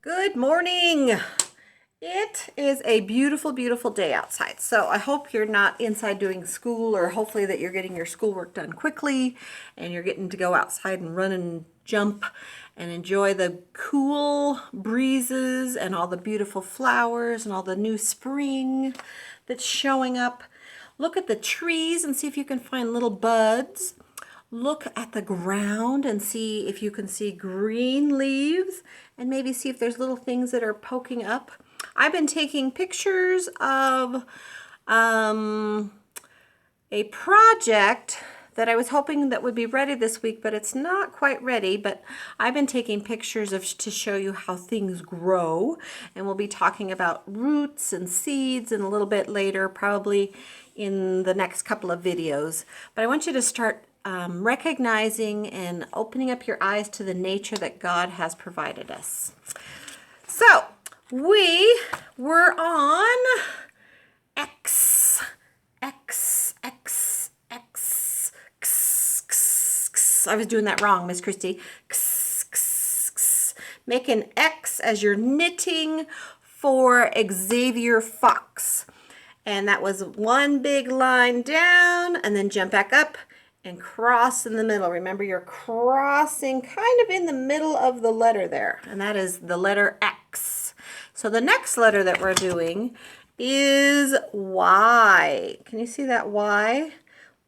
Good morning. It is a beautiful, beautiful day outside. So I hope you're not inside doing school, or hopefully that you're getting your schoolwork done quickly and you're getting to go outside and run and jump and enjoy the cool breezes and all the beautiful flowers and all the new spring that's showing up. Look at the trees and see if you can find little buds. Look at the ground and see if you can see green leaves, and maybe see if there's little things that are poking up. I've been taking pictures of a project that I was hoping that would be ready this week, but it's not quite ready. But I've been taking pictures to show you how things grow, and we'll be talking about roots and seeds and a little bit later, probably in the next couple of videos. But I want you to start recognizing and opening up your eyes to the nature that God has provided us. So we were on X. I was doing that wrong, Miss Christy. Make an X as you're knitting for Xavier Fox. And that was one big line down, and then jump back up and cross in the middle. Remember, you're crossing kind of in the middle of the letter there, and that is the letter X. So the next letter that we're doing is Y. Can you see that Y?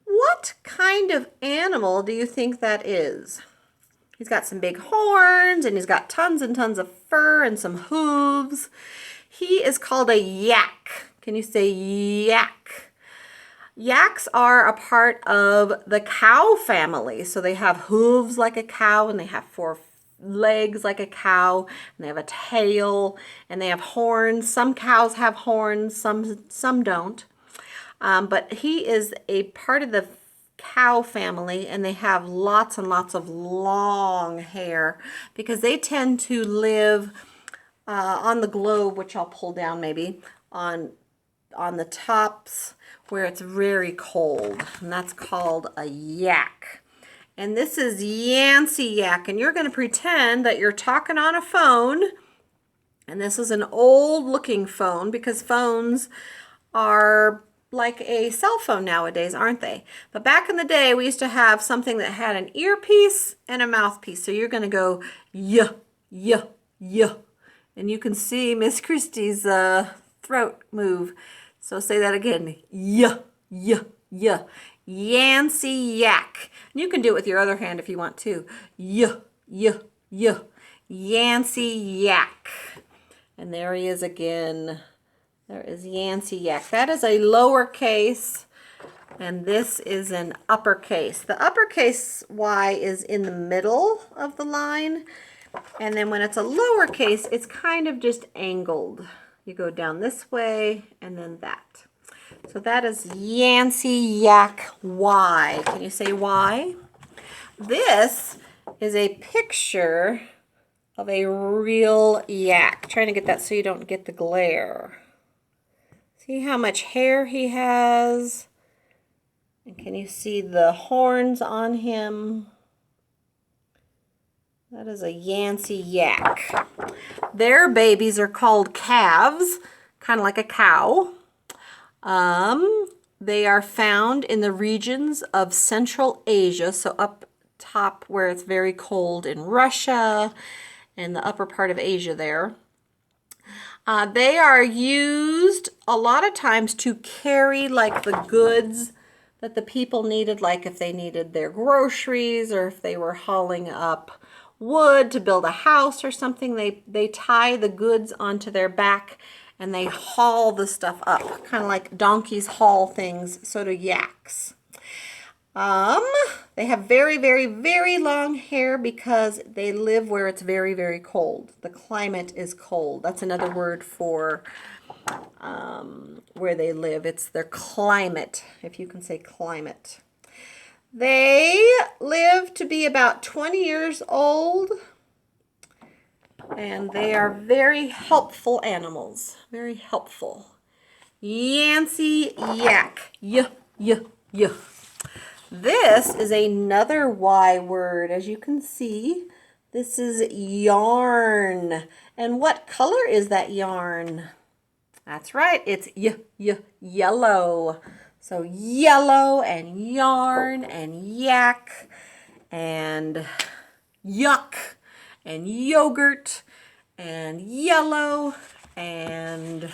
What kind of animal do you think that is? He's got some big horns, and he's got tons and tons of fur and some hooves. He is called a yak. Can you say yak? Yaks are a part of the cow family. So they have hooves like a cow, and they have four legs like a cow, and they have a tail, and they have horns. Some cows have horns, some don't. But he is a part of the cow family, and they have lots and lots of long hair because they tend to live on the globe, which I'll pull down maybe, on the tops where it's very cold, and that's called a yak. And this is Yancy Yak, and you're going to pretend that you're talking on a phone, and this is an old looking phone because phones are like a cell phone nowadays, aren't they? But back in the day, we used to have something that had an earpiece and a mouthpiece. So you're going to go yeah, yeah, yeah. And you can see Miss Christie's throat move. So say that again. Yeah, yeah, yeah. Yancy Yak. And you can do it with your other hand if you want to. Yeah, yeah, yeah. Yancy Yak. And there he is again. There is Yancy Yak. That is a lowercase, and this is an uppercase. The uppercase Y is in the middle of the line, and then when it's a lowercase, it's kind of just angled. You go down this way and then that. So that is Yancy Yak Y. Can you say Y? This is a picture of a real yak. Trying to get that so you don't get the glare. See how much hair he has? And can you see the horns on him? That is a Yancy Yak. Their babies are called calves, kind of like a cow. They are found in the regions of Central Asia, so up top where it's very cold in Russia and the upper part of Asia there. They are used a lot of times to carry like the goods that the people needed, like if they needed their groceries or if they were hauling up wood to build a house or something. They tie the goods onto their back and they haul the stuff up, kind of like donkeys haul things, so do yaks. They have very, very, very long hair because they live where it's very, very cold. The climate is cold. That's another word for where they live. It's their climate, if you can say climate. They live to be about 20 years old, and they are very helpful animals. Very helpful. Yancy Yak. Yeah, yeah, yeah. This is another Y word. As you can see, This is yarn. And what color is that yarn? That's right, it's yellow. So yellow and yarn and yak and yuck and yogurt and yellow and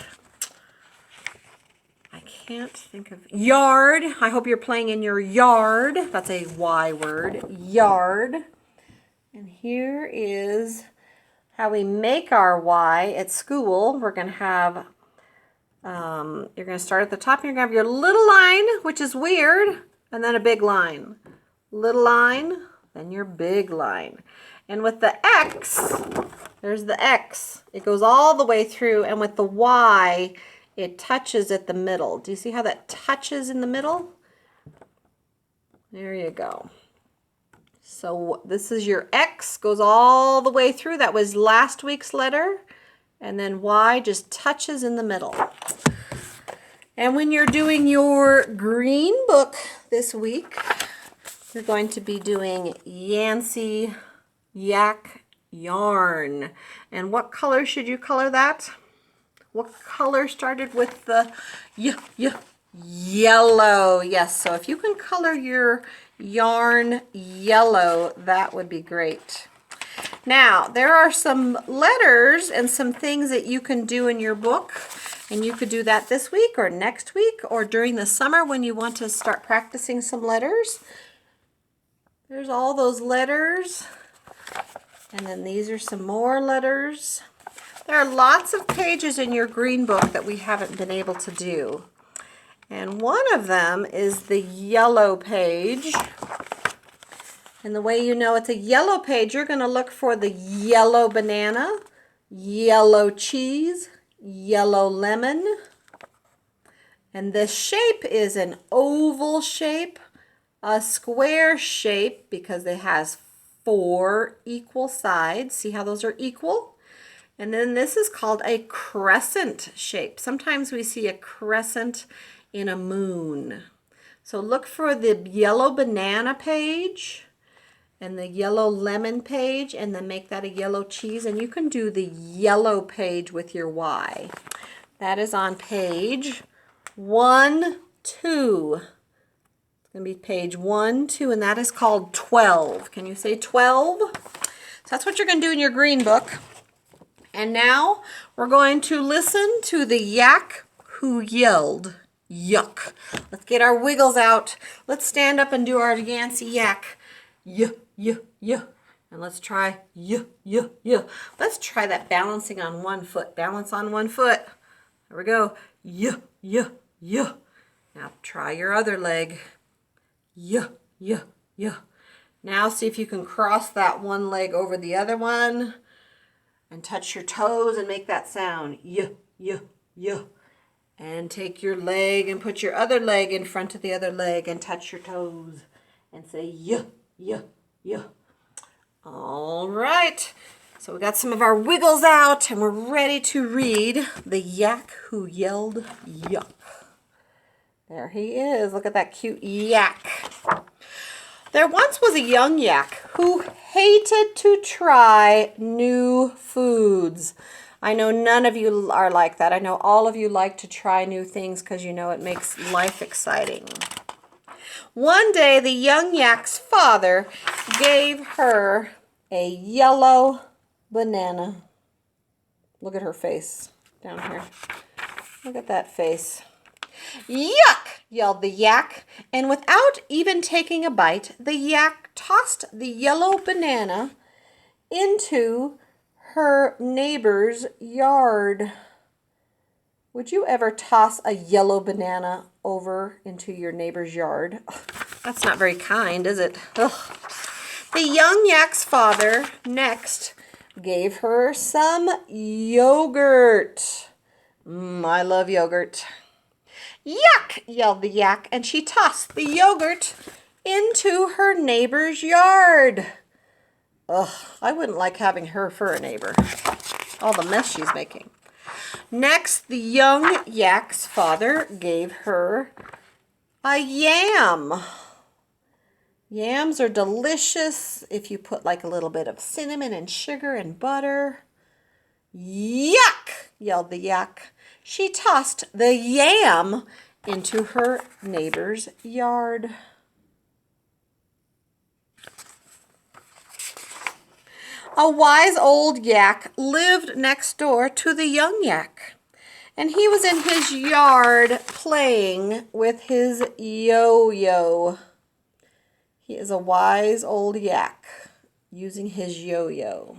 I can't think of yard. I hope you're playing in your yard. That's a Y word, yard. And here is how we make our Y at school. We're going to have, you're going to start at the top and you're going to have your little line, which is weird, and then a big line. Little line, then your big line. And with the X, there's the X. It goes all the way through, and with the Y, it touches at the middle. Do you see how that touches in the middle? There you go. So this is your X, goes all the way through. That was last week's letter. And then Y just touches in the middle. And when you're doing your green book this week, you're going to be doing Yancy Yak yarn. And what color should you color that? What color started with the yellow? Yes, so if you can color your yarn yellow, that would be great. Now, there are some letters and some things that you can do in your book, and you could do that this week or next week or during the summer when you want to start practicing some letters. There's all those letters, and then these are some more letters. There are lots of pages in your green book that we haven't been able to do. And one of them is the yellow page. And the way you know it's a yellow page, you're going to look for the yellow banana, yellow cheese, yellow lemon. And the shape is an oval shape, a square shape because it has 4 equal sides. See how those are equal? And then this is called a crescent shape. Sometimes we see a crescent in a moon. So look for the yellow banana page and the yellow lemon page, and then make that a yellow cheese. And you can do the yellow page with your Y. That is on page 1, 2. It's going to be page 1, 2, and that is called 12. Can you say 12? So that's what you're going to do in your green book. And now we're going to listen to the yak who yelled, yuck. Let's get our wiggles out. Let's stand up and do our Yancy Yak. Yeah. And let's try yeah. Let's try that balancing on one foot. Balance on one foot. There we go. Yeah. Now try your other leg. Yeah. Now see if you can cross that one leg over the other one. And touch your toes and make that sound. Yeah. And take your leg and put your other leg in front of the other leg and touch your toes. And say yeah. All right. So we got some of our wiggles out and we're ready to read the yak who yelled yuck. There he is. Look at that cute yak. There once was a young yak who hated to try new foods. I know none of you are like that. I know all of you like to try new things because you know it makes life exciting. One day, the young yak's father gave her a yellow banana. Look at her face down here. Look at that face. Yuck! Yelled the yak, and without even taking a bite, the yak tossed the yellow banana into her neighbor's yard. Would you ever toss a yellow banana over into your neighbor's yard? That's not very kind, is it? Ugh. The young yak's father next gave her some yogurt. I love yogurt. Yuck! Yelled the yak, and she tossed the yogurt into her neighbor's yard. Ugh, I wouldn't like having her for a neighbor. All the mess she's making. Next, the young yak's father gave her a yam. Yams are delicious if you put like a little bit of cinnamon and sugar and butter. Yuck, yelled the yak. She tossed the yam into her neighbor's yard. A wise old yak lived next door to the young yak, and he was in his yard playing with his yo-yo. He is a wise old yak using his yo-yo.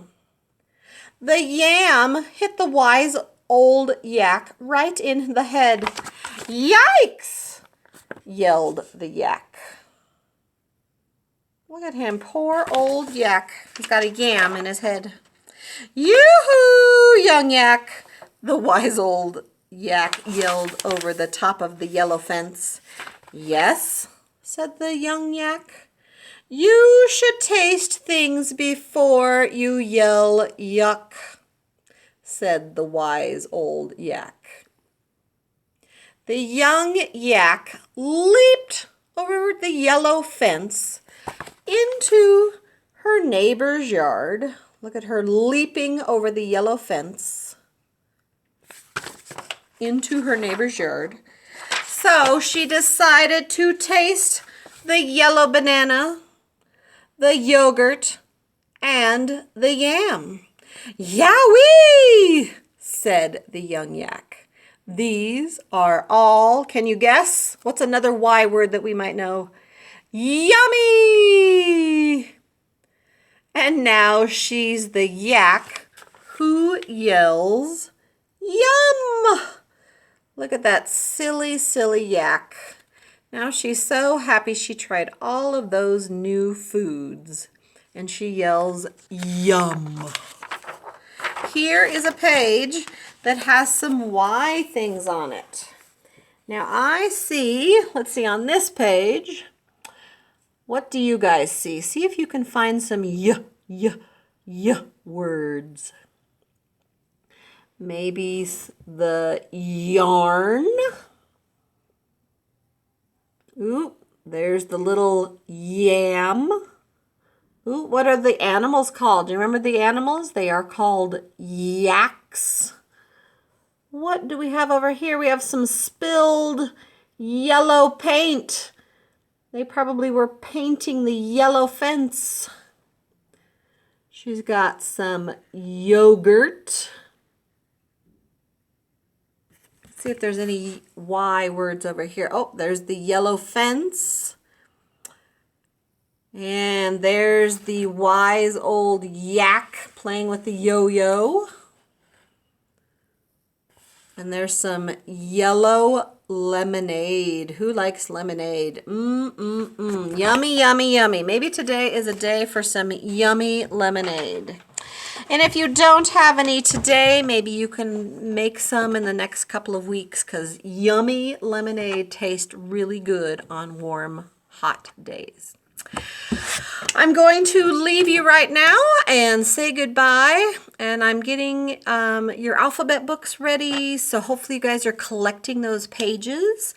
The yam hit the wise old yak right in the head. Yikes! Yelled the yak. Look at him, poor old yak. He's got a yam in his head. Yoo-hoo, young yak, the wise old yak yelled over the top of the yellow fence. Yes, said the young yak. You should taste things before you yell yuck, said the wise old yak. The young yak leaped over the yellow fence into her neighbor's yard. Look at her leaping over the yellow fence into her neighbor's yard. So she decided to taste the yellow banana, the yogurt, and the yam. Yowee, said the young yak. These are all, can you guess? What's another Y word that we might know? Yummy! And now she's the yak who yells, yum! Look at that silly, silly yak. Now she's so happy she tried all of those new foods. And she yells, yum. Here is a page that has some Y things on it. Now I see, let's see on this page, what do you guys see? See if you can find some y words. Maybe the yarn. Ooh, there's the little yam. Ooh, what are the animals called? Do you remember the animals? They are called yaks. What do we have over here? We have some spilled yellow paint. They probably were painting the yellow fence. She's got some yogurt. Let's see if there's any Y words over here. Oh, there's the yellow fence. And there's the wise old yak playing with the yo-yo. And there's some yellow lemonade. Who likes lemonade? Yummy, yummy, yummy. Maybe today is a day for some yummy lemonade. And if you don't have any today, maybe you can make some in the next couple of weeks because yummy lemonade tastes really good on warm, hot days. I'm going to leave you right now and say goodbye. And I'm getting your alphabet books ready. So hopefully you guys are collecting those pages.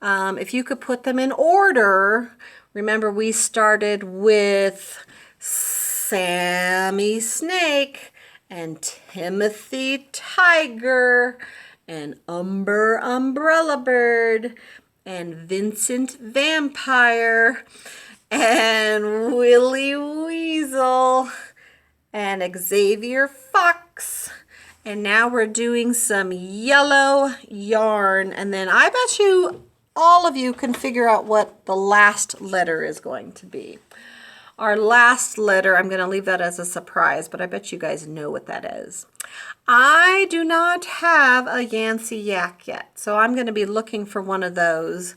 If you could put them in order. Remember we started with Sammy Snake and Timothy Tiger and Umber Umbrella Bird and Vincent Vampire and Willie Weasel and Xavier Fox. And now we're doing some yellow yarn. And then I bet you all of you can figure out what the last letter is going to be. Our last letter, I'm going to leave that as a surprise, but I bet you guys know what that is. I do not have a Yancy Yak yet, so I'm going to be looking for one of those.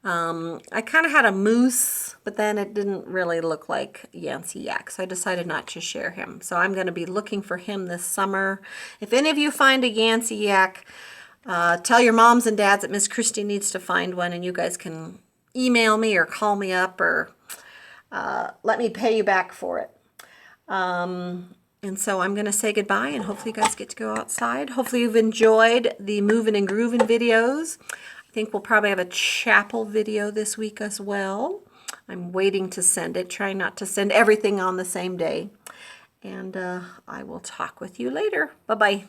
I kind of had a moose, but then it didn't really look like Yancy Yak, so I decided not to share him. So I'm going to be looking for him this summer. If any of you find a Yancy Yak, tell your moms and dads that Miss Christie needs to find one, and you guys can email me or call me up or let me pay you back for it. And so I'm going to say goodbye, and hopefully you guys get to go outside. Hopefully you've enjoyed the moving and grooving videos. I think we'll probably have a chapel video this week as well. I'm waiting to send it, trying not to send everything on the same day. And I will talk with you later. Bye-bye.